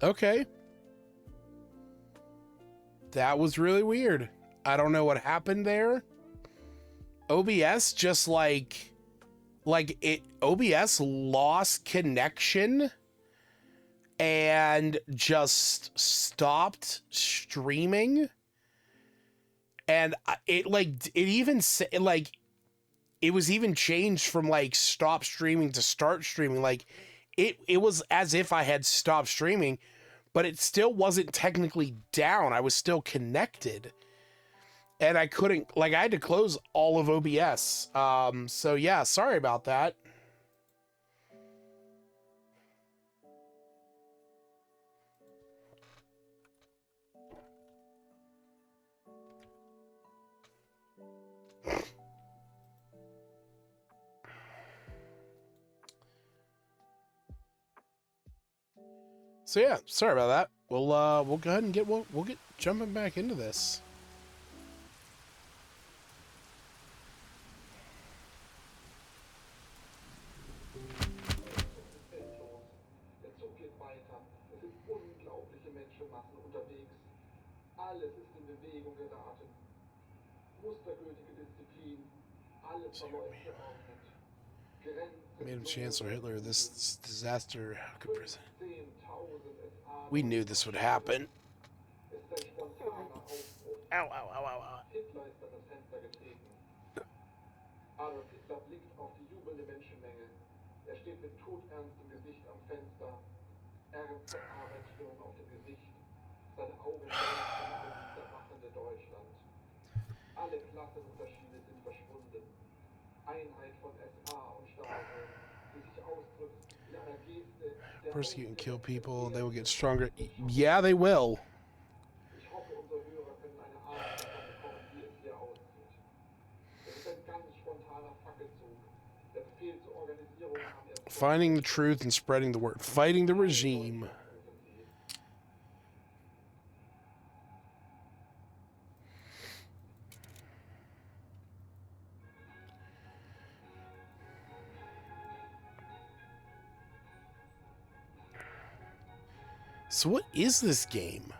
Okay. That was really weird. I don't know what happened there. OBS just OBS lost connection and just stopped streaming. And it was even changed from like stop streaming to start streaming. Like it was as if I had stopped streaming, but it still wasn't technically down. I was still connected. And I couldn't, like, I had to close all of OBS. So yeah, sorry about that. So yeah, sorry about that. We'll go ahead and we'll get jumping back into this. Der Zug geht weiter. Es sind unglaubliche Menschenmassen unterwegs. Alles ist in Bewegung geraten. Mustergültige Disziplin. Alles verläuft geordnet. Made him Chancellor Hitler. This disaster could present. 15.000 We knew this would happen. Es ist ein spontaner Aufbruch. Ow, ow, ow, ow, ow. Hitler ist an das Fenster getreten. Adolf Hitler blickt auf die jubelnde Menschenmenge. Er steht mit todernstem Gesicht am Fenster. Ernste Arbeitsstimmung auf dem Gesicht. Seine Augen leuchten über das erwachende Deutschland. Alle Klassenunterschiede sind verschwunden. Einheit von SA und Stahlhelm, die sich ausdrückt in einer Geste der Persecute and kill people, they will get stronger. Yeah, they will. Ich hoffe, unsere Hörer können eine Ahnung davon bekommen, wie es hier aussieht. Es ist ein ganz spontaner Fackelzug. Der Befehl zur Organisierung kam erst Finding the truth and spreading the word. Fighting the regime. So what is this game?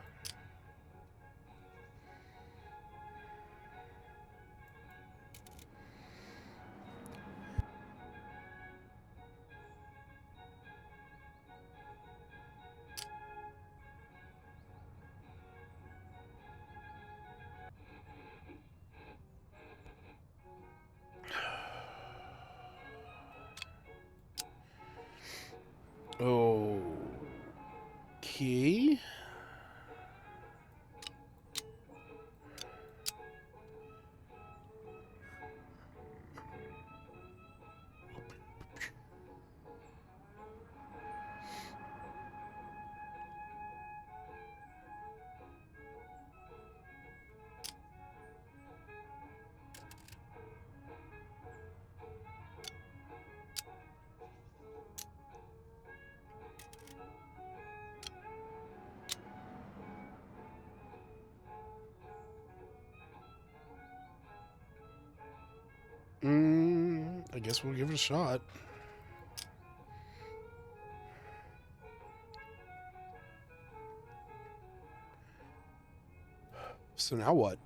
Okay. I guess we'll give it a shot. So now what?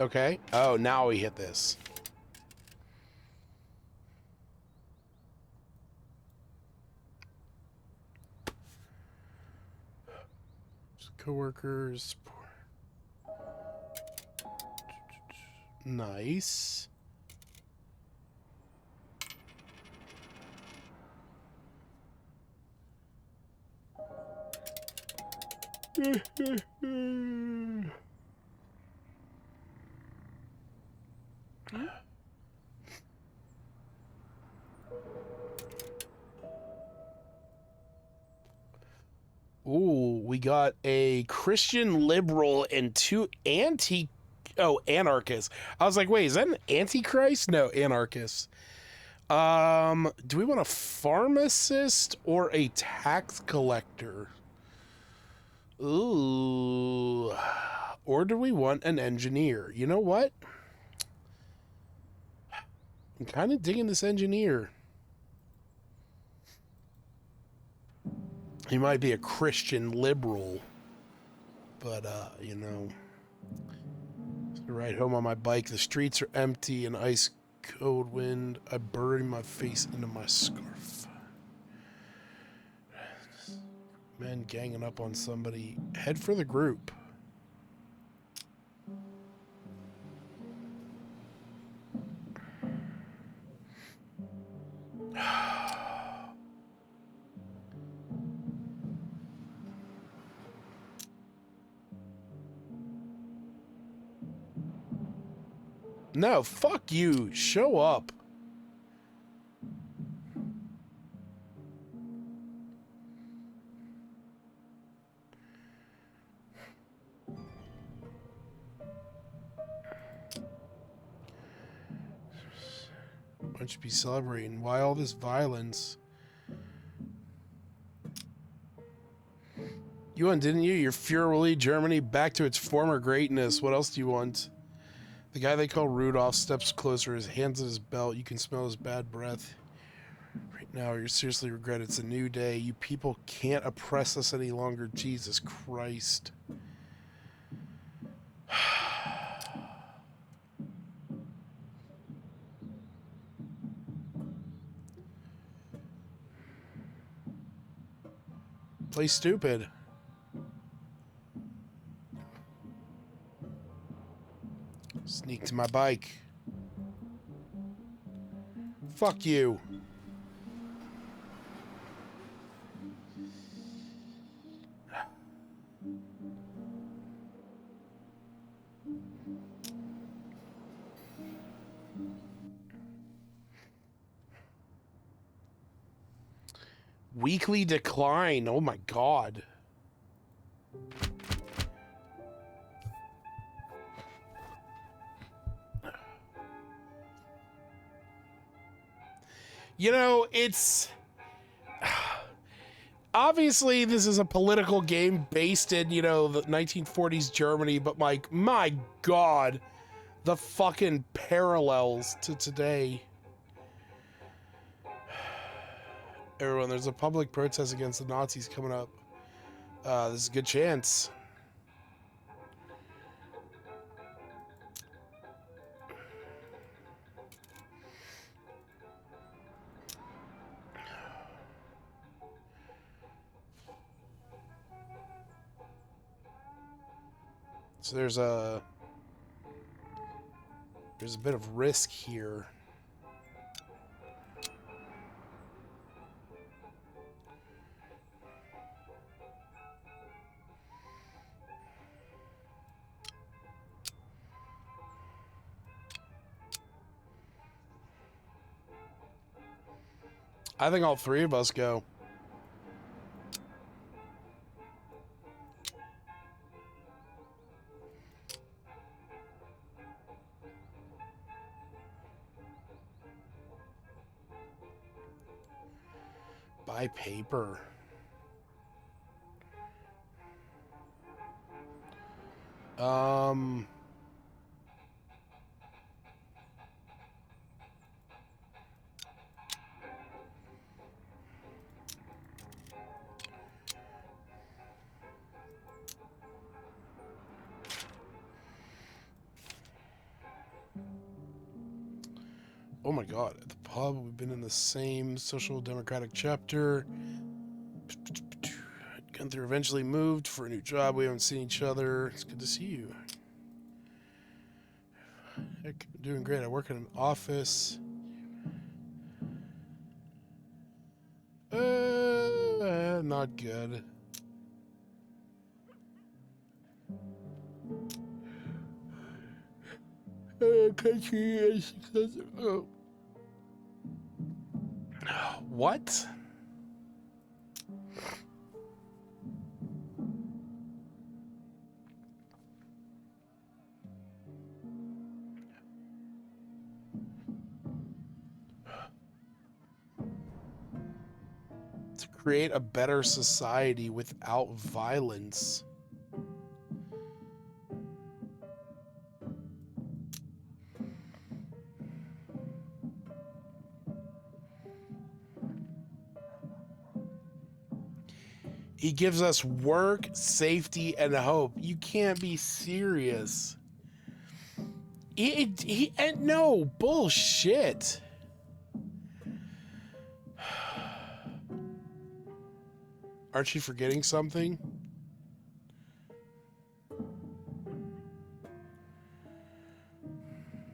Okay. Oh, now we hit this. Coworkers. Nice. we got a Christian liberal and two anarchists. I was like, wait, is that an antichrist? No, anarchist. Do we want a pharmacist or a tax collector? Ooh. Or do we want an engineer? You know what? I'm kind of digging this engineer. He might be a Christian liberal, but, you know. I ride home on my bike. The streets are empty and ice cold wind. I bury my face into my scarf. Men ganging up on somebody. Head for the group. No, fuck you. Show up. Why don't you be celebrating? Why all this violence? You won, didn't you? Your Fuhrer will lead Germany back to its former greatness. What else do you want? The guy they call Rudolph steps closer, his hands in his belt. You can smell his bad breath. Right now, you seriously regret it's a new day. You people can't oppress us any longer. Jesus Christ. Play stupid. Sneak to my bike. Fuck you. Weekly decline. Oh my god. You know, it's... Obviously, this is a political game based in, you know, the 1940s Germany, but, like, my god, the fucking parallels to today. Everyone, there's a public protest against the Nazis coming up. This is a good chance. So there's a bit of risk here. I think all three of us go. Buy paper. Oh my god, at the pub, we've been in the same social democratic chapter. Gunther eventually moved for a new job. We haven't seen each other. It's good to see you. Heck, I'm doing great. I work in an office. Not good. Country is what? To create a better society without violence. He gives us work, safety, and hope. You can't be serious. No, bullshit. Aren't you forgetting something?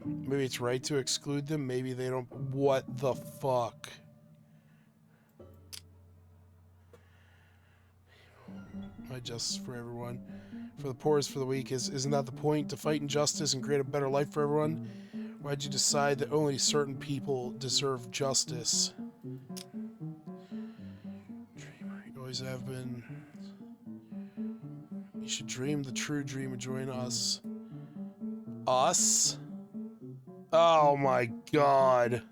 Maybe it's right to exclude them. Maybe they don't. What the fuck? My justice for everyone. For the poorest, for the weak. Isn't that the point? To fight injustice and create a better life for everyone? Why'd you decide that only certain people deserve justice? Dreamer, you always have been. You should dream the true dream and join us. Us? Oh my god.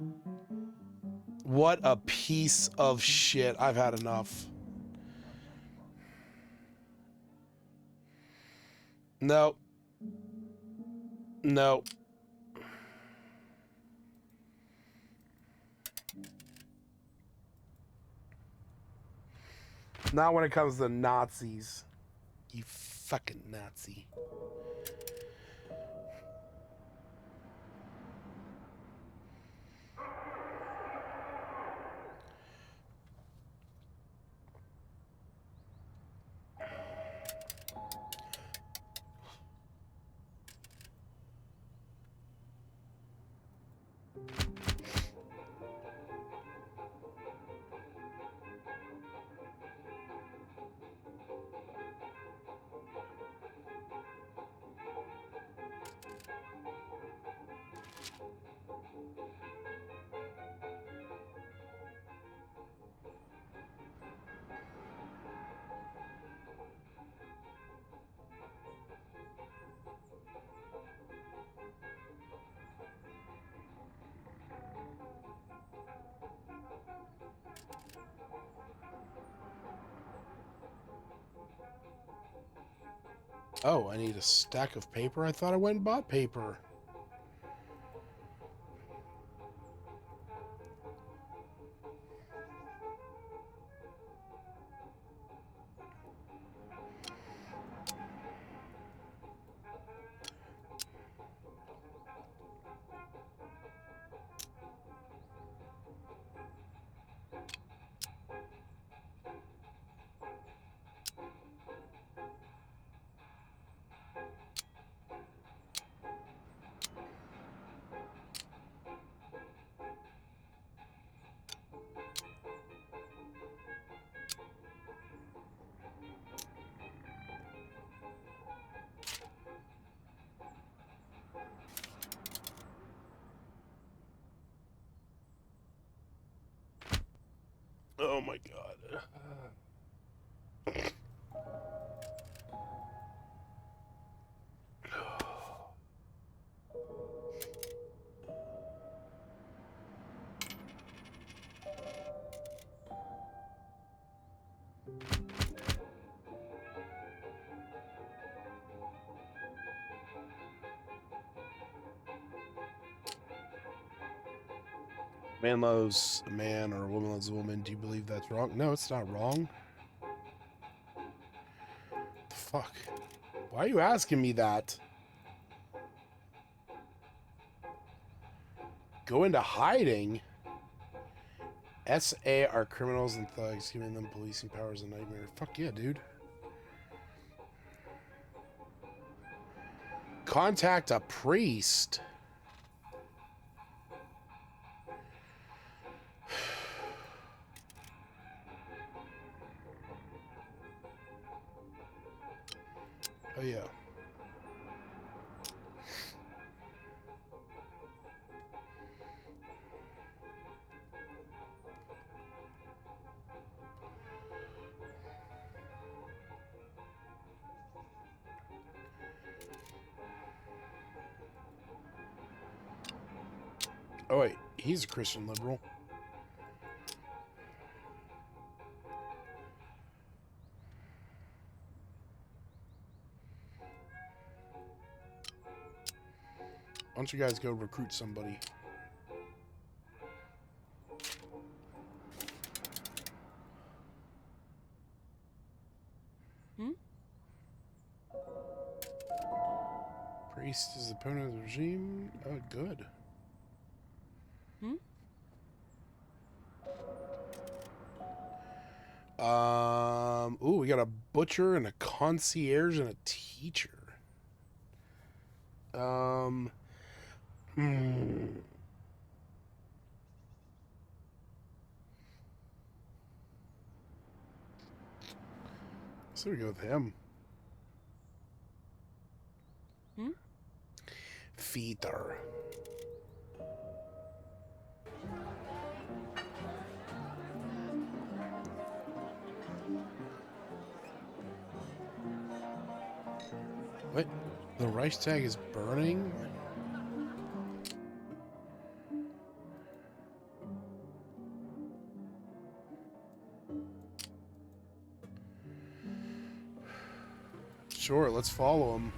What a piece of shit. I've had enough. No. No. Not when it comes to Nazis. You fucking Nazi. Oh, I need a stack of paper? I thought I went and bought paper. Oh my god. Man loves a man or a woman loves a woman. Do you believe that's wrong? No, it's not wrong. The fuck? Why are you asking me that? Go into hiding? SA are criminals and thugs, giving them policing powers a nightmare. Fuck yeah, dude. Contact a priest. Oh yeah. Oh wait, he's a Christian liberal. don't you guys go recruit somebody? Priest is the opponent of the regime. Oh, good. Ooh, we got a butcher and a concierge and a teacher. So we go with him. Feeder. What? The Reichstag is burning? Sure, let's follow him.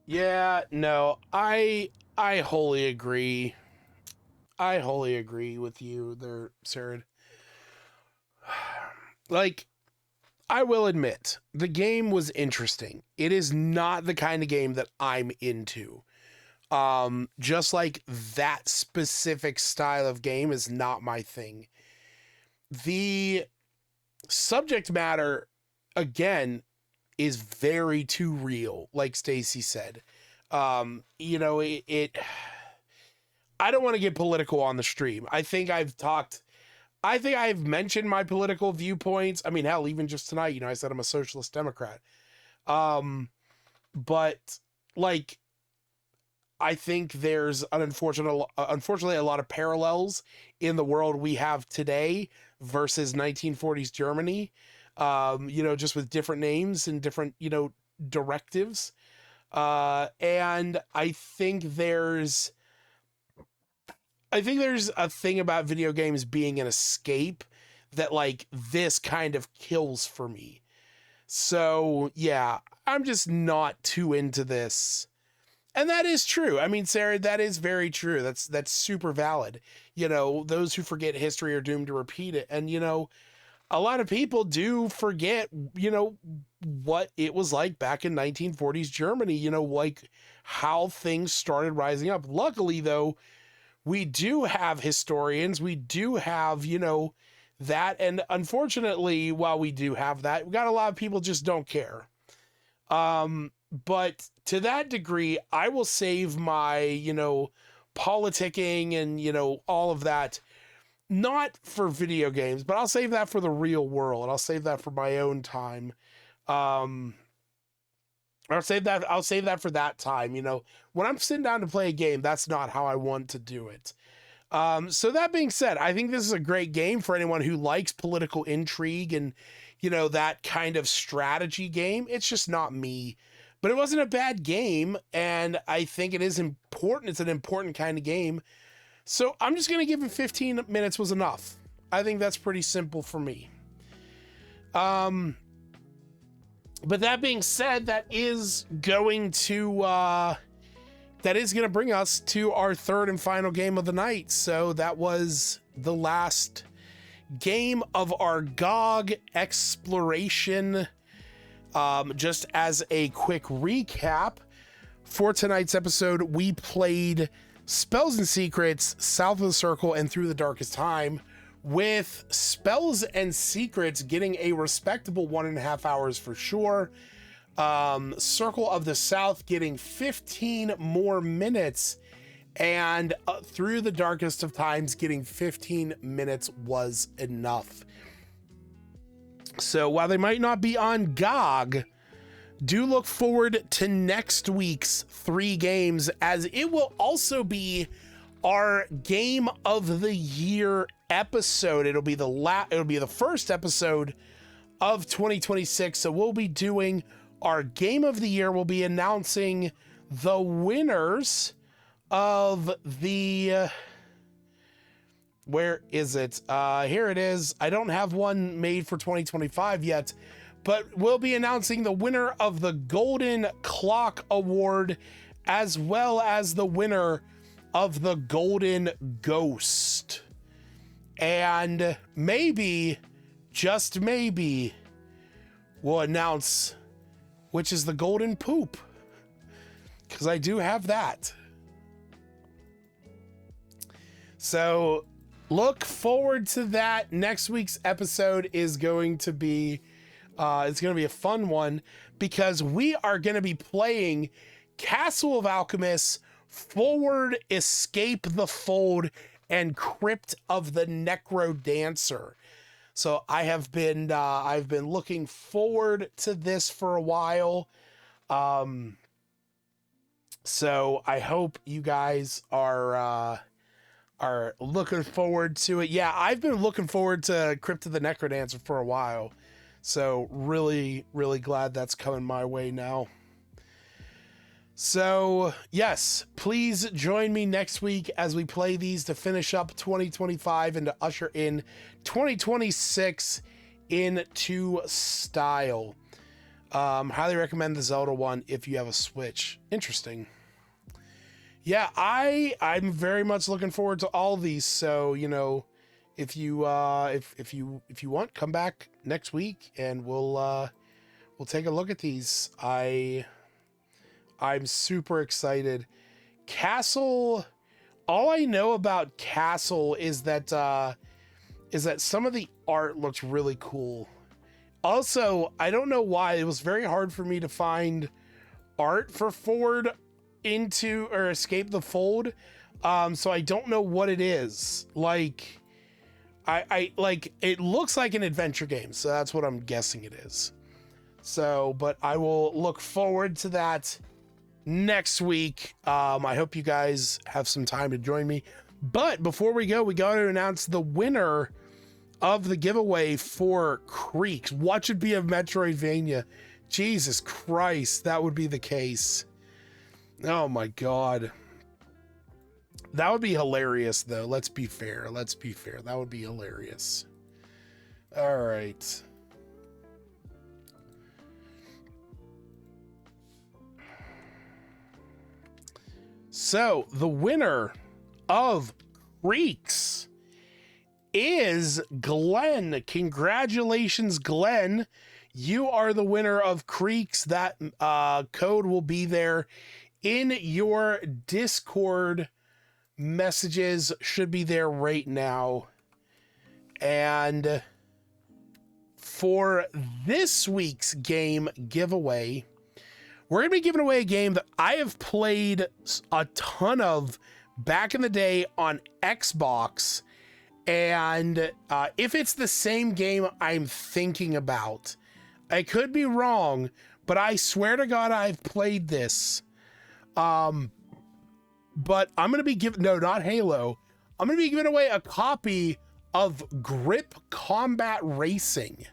Yeah, no, I wholly agree. I wholly agree with you there, Sarah. Like, I will admit, the game was interesting. It is not the kind of game that I'm into. Just like that specific style of game is not my thing. The subject matter, again, is very too real, like Stacy said. You know, I don't want to get political on the stream. I think I've mentioned my political viewpoints. I mean, hell, even just tonight, you know, I said I'm a socialist Democrat. But like, I think there's unfortunately a lot of parallels in the world we have today versus 1940s Germany. You know, just with different names and different, you know, directives. And I think there's a thing about video games being an escape that like this kind of kills for me. So yeah, I'm just not too into this. And that is true. I mean, Sarah, that is very true. That's super valid. You know, those who forget history are doomed to repeat it. And, you know, a lot of people do forget, you know, what it was like back in 1940s Germany, you know, like how things started rising up. Luckily, though, we do have historians. We do have, you know, that. And unfortunately, while we do have that, we got a lot of people just don't care. But to that degree, I will save my, you know, politicking and, you know, all of that, not for video games, but I'll save that for the real world. I'll save that for my own time. I'll save that for that time. You know, when I'm sitting down to play a game, that's not how I want to do it. So that being said, I think this is a great game for anyone who likes political intrigue and, you know, that kind of strategy game. It's just not me. But it wasn't a bad game, and I think it is important. It's an important kind of game. So I'm just going to give it 15 minutes was enough. I think that's pretty simple for me. But that being said, that is going to bring us to our third and final game of the night. So that was the last game of our GOG exploration. Just as a quick recap, for tonight's episode, we played Spells and Secrets, South of the Circle, and Through the Darkest Time, with Spells and Secrets getting a respectable 1.5 hours for sure. Circle of the South getting 15 more minutes And through the darkest of times, getting 15 minutes was enough. So while they might not be on GOG, do look forward to next week's 3 games, as it will also be our Game of the Year episode. It'll be the first episode of 2026. So we'll be doing our Game of the Year. We'll be announcing the winners of the where is it? Here it is. I don't have one made for 2025 yet, but we'll be announcing the winner of the Golden Clock Award, as well as the winner of the Golden Ghost. And maybe, just maybe, we'll announce which is the Golden Poop, because I do have that. So look forward to that. Next week's episode is going to be it's going to be a fun one, because we are going to be playing Castle of Alchemists, Forward, Escape the Fold, and Crypt of the Necrodancer. So I've been looking forward to this for a while. So I hope you guys are looking forward to it. Yeah, I've been looking forward to Crypt of the Necrodancer for a while. So really, really glad that's coming my way now. So yes, please join me next week as we play these to finish up 2025 and to usher in 2026 into style. Highly recommend the Zelda one if you have a Switch. Interesting. Yeah, I'm very much looking forward to all these. So, you know, if you want, come back next week and we'll take a look at these. I'm super excited. Castle, all I know about Castle is that some of the art looks really cool. Also, I don't know why it was very hard for me to find art for Forward into or Escape the Fold. So I don't know what it is. Like, I like, it looks like an adventure game, so that's what I'm guessing it is. So, but I will look forward to that next week. I hope you guys have some time to join me. But before we go, we got to announce the winner of the giveaway for Creeks. What should be a Metroidvania? Jesus Christ, that would be the case. Oh my God. That would be hilarious, though. Let's be fair. Let's be fair. That would be hilarious. All right. So, the winner of Creeks is Glenn. Congratulations, Glenn. You are the winner of Creeks. That code will be there in your Discord messages, should be there right now. And for this week's game giveaway, we're going to be giving away a game that I have played a ton of back in the day on Xbox. And if it's the same game I'm thinking about, I could be wrong, but I swear to God I've played this. But I'm going to be giving, no, not Halo. I'm going to be giving away a copy of Grip Combat Racing.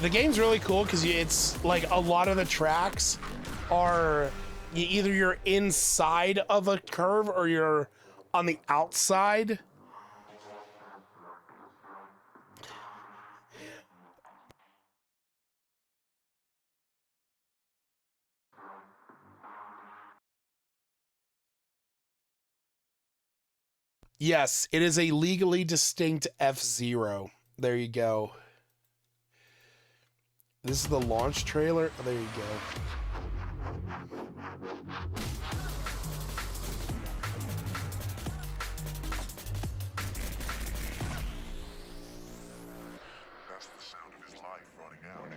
The game's really cool because it's like a lot of the tracks are either you're inside of a curve or you're on the outside. Yes, it is a legally distinct F-Zero. There you go. This is the launch trailer. Oh, there you go. That's the sound of his life running out.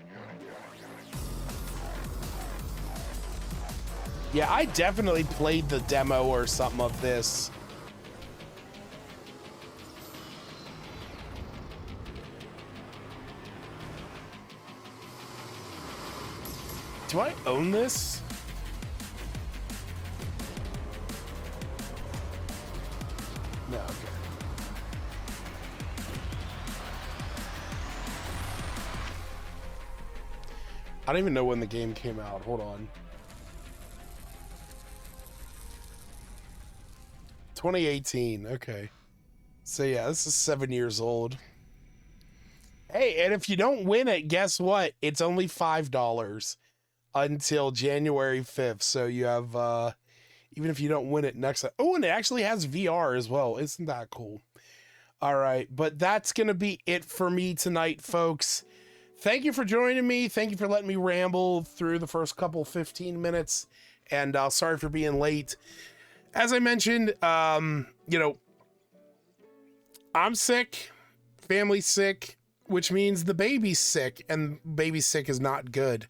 Yeah, I definitely played the demo or something of this. Do I own this? No, okay. I don't even know when the game came out. Hold on. 2018. Okay. So yeah, this is 7 years old. Hey, and if you don't win it, guess what? It's only $5 until January 5th. So you have even if you don't win it next time. Oh, and it actually has VR as well. Isn't that cool? All right, but that's going to be it for me tonight, folks. Thank you for joining me. Thank you for letting me ramble through the first couple 15 minutes. And sorry for being late. As I mentioned, you know, I'm sick, family's sick, which means the baby's sick, and baby's sick is not good.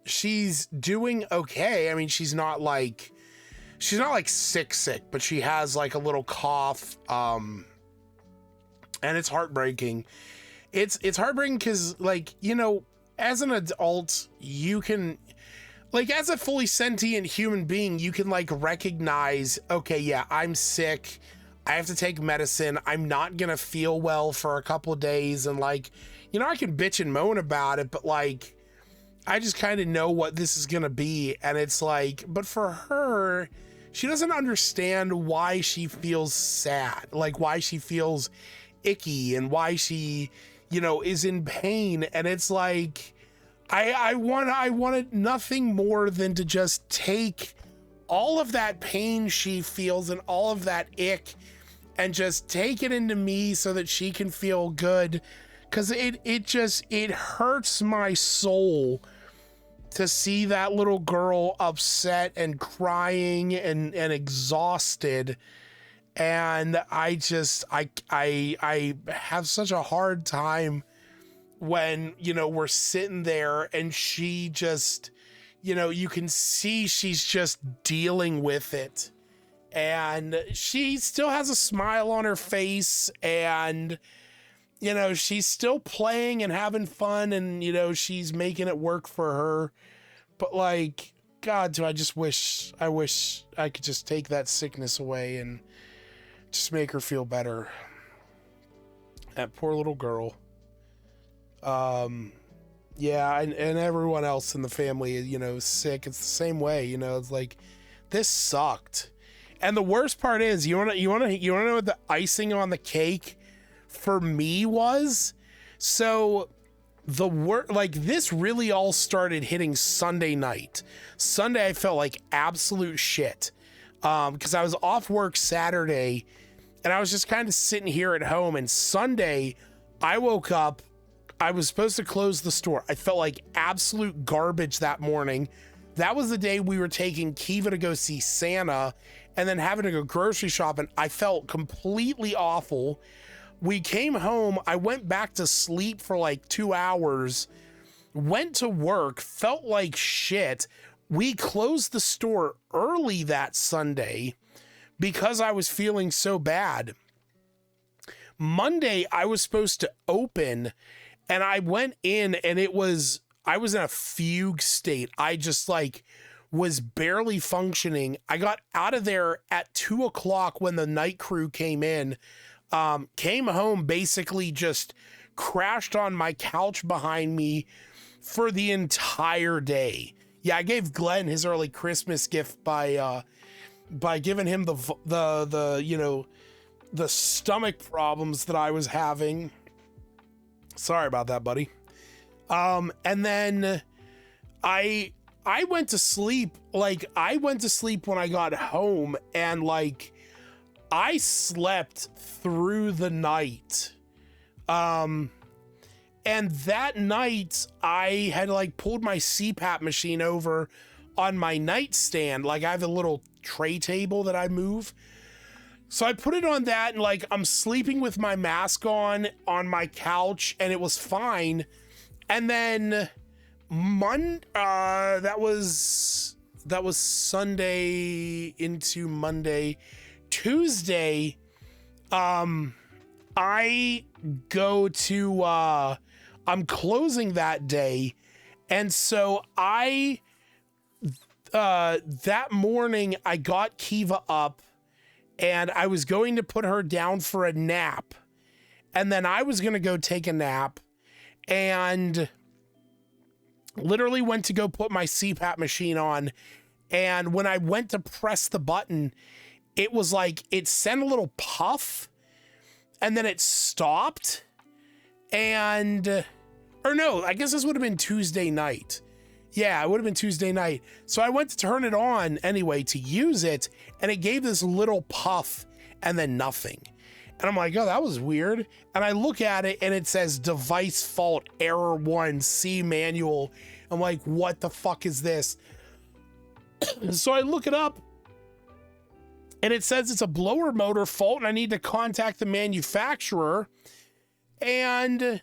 She's doing okay. I mean, she's not like sick, but she has like a little cough. And it's heartbreaking. It's heartbreaking because, like, you know, as an adult, you can, like, as a fully sentient human being, you can like recognize, okay, yeah, I'm sick. I have to take medicine. I'm not gonna feel well for a couple of days. And like, you know, I can bitch and moan about it, but like, I just kind of know what this is gonna be. And it's like, but for her, she doesn't understand why she feels sad, like why she feels icky and why she, you know, is in pain. And it's like, I wanted nothing more than to just take all of that pain she feels and all of that ick and just take it into me so that she can feel good. Cause it hurts my soul to see that little girl upset and crying and exhausted. And I have such a hard time when, you know, we're sitting there and she just, you know, you can see she's just dealing with it. And she still has a smile on her face, and, you know, she's still playing and having fun, and, you know, she's making it work for her. But like, God, I wish I could just take that sickness away and just make her feel better. That poor little girl. Yeah, and everyone else in the family, you know, is sick. It's the same way, you know. It's like, this sucked. And the worst part is, you wanna know what the icing on the cake for me was? So like, this really all started hitting Sunday night. Sunday, I felt like absolute shit. Because I was off work Saturday and I was just kind of sitting here at home. And Sunday, I woke up, I was supposed to close the store. I felt like absolute garbage that morning. That was the day we were taking Kiva to go see Santa and then having to go grocery shopping. I felt completely awful. We came home. I went back to sleep for like 2 hours, went to work, felt like shit. We closed the store early that Sunday because I was feeling so bad. Monday, I was supposed to open, and I went in and I was in a fugue state. I just like was barely functioning. I got out of there at 2:00 when the night crew came in, came home, basically just crashed on my couch behind me for the entire day. Yeah, I gave Glenn his early Christmas gift by giving him the you know, the stomach problems that I was having. Sorry about that, buddy. And then I went to sleep. Like, I went to sleep when I got home, and like I slept through the night. And that night I had like pulled my CPAP machine over on my nightstand. Like, I have a little tray table that I move. So I put it on that, and like I'm sleeping with my mask on my couch, and it was fine. And then that was Sunday into Monday. Tuesday, I go to I'm closing that day, and so that morning I got Kiva up, and I was going to put her down for a nap, and then I was going to go take a nap, and literally went to go put my CPAP machine on. And when I went to press the button, it was like, it sent a little puff, and then it stopped. And, or no, I guess this would have been Tuesday night. Yeah, it would have been Tuesday night. So I went to turn it on anyway to use it, and it gave this little puff and then nothing. And I'm like, oh, that was weird. And I look at it, and it says device fault, error 1, see manual. I'm like, what the fuck is this? So I look it up, and it says it's a blower motor fault, and I need to contact the manufacturer. And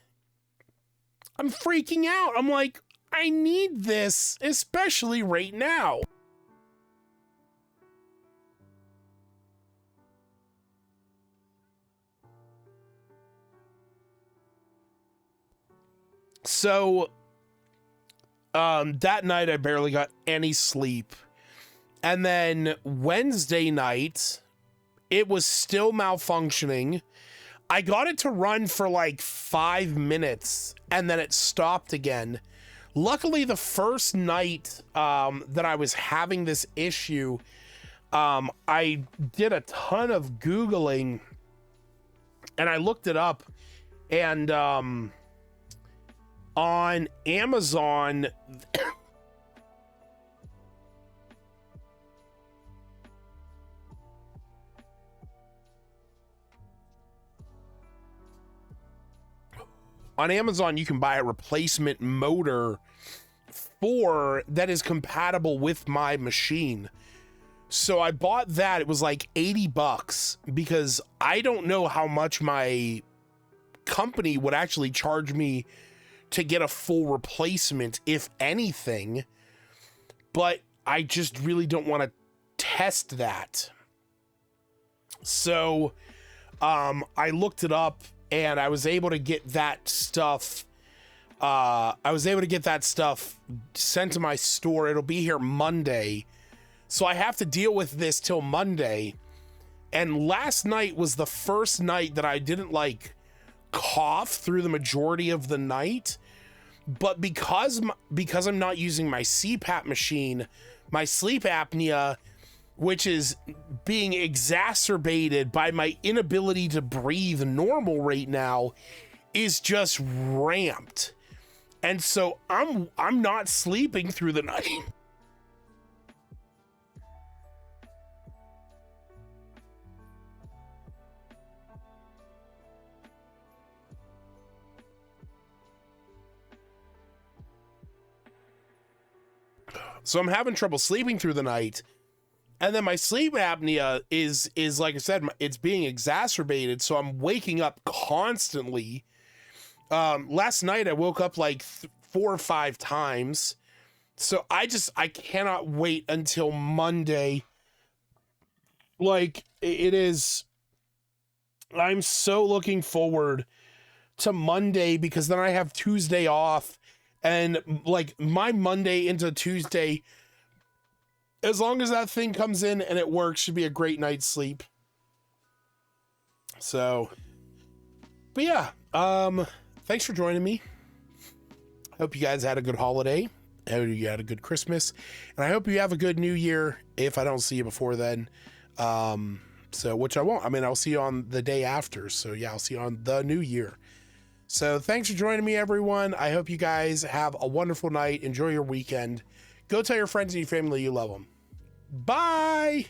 I'm freaking out. I'm like, I need this, especially right now. So, that night I barely got any sleep. And then Wednesday night, it was still malfunctioning. I got it to run for like 5 minutes, and then it stopped again. Luckily, the first night that I was having this issue, I did a ton of Googling, and I looked it up, and on Amazon, you can buy a replacement motor that is compatible with my machine. So I bought that. It was like $80 because I don't know how much my company would actually charge me to get a full replacement, if anything. But I just really don't want to test that. So I looked it up, and I was able to get that stuff. Sent to my store. It'll be here Monday. So I have to deal with this till Monday. And last night was the first night that I didn't like cough through the majority of the night. But because I'm not using my CPAP machine, my sleep apnea, which is being exacerbated by my inability to breathe normal right now, is just ramped. And so I'm not sleeping through the night. So I'm having trouble sleeping through the night. And then my sleep apnea is like I said, it's being exacerbated. So I'm waking up constantly. Last night I woke up like 4 or 5 times. So I cannot wait until Monday. Like, it is, I'm so looking forward to Monday, because then I have Tuesday off, and like my Monday into Tuesday, as long as that thing comes in and it works, should be a great night's sleep. So, but yeah, thanks for joining me. Hope you guys had a good holiday. I hope you had a good Christmas, and I hope you have a good New Year if I don't see you before then. So, which I won't. I mean, I'll see you on the day after. So, yeah, I'll see you on the New Year. So, thanks for joining me, everyone. I hope you guys have a wonderful night. Enjoy your weekend. Go tell your friends and your family you love them. Bye!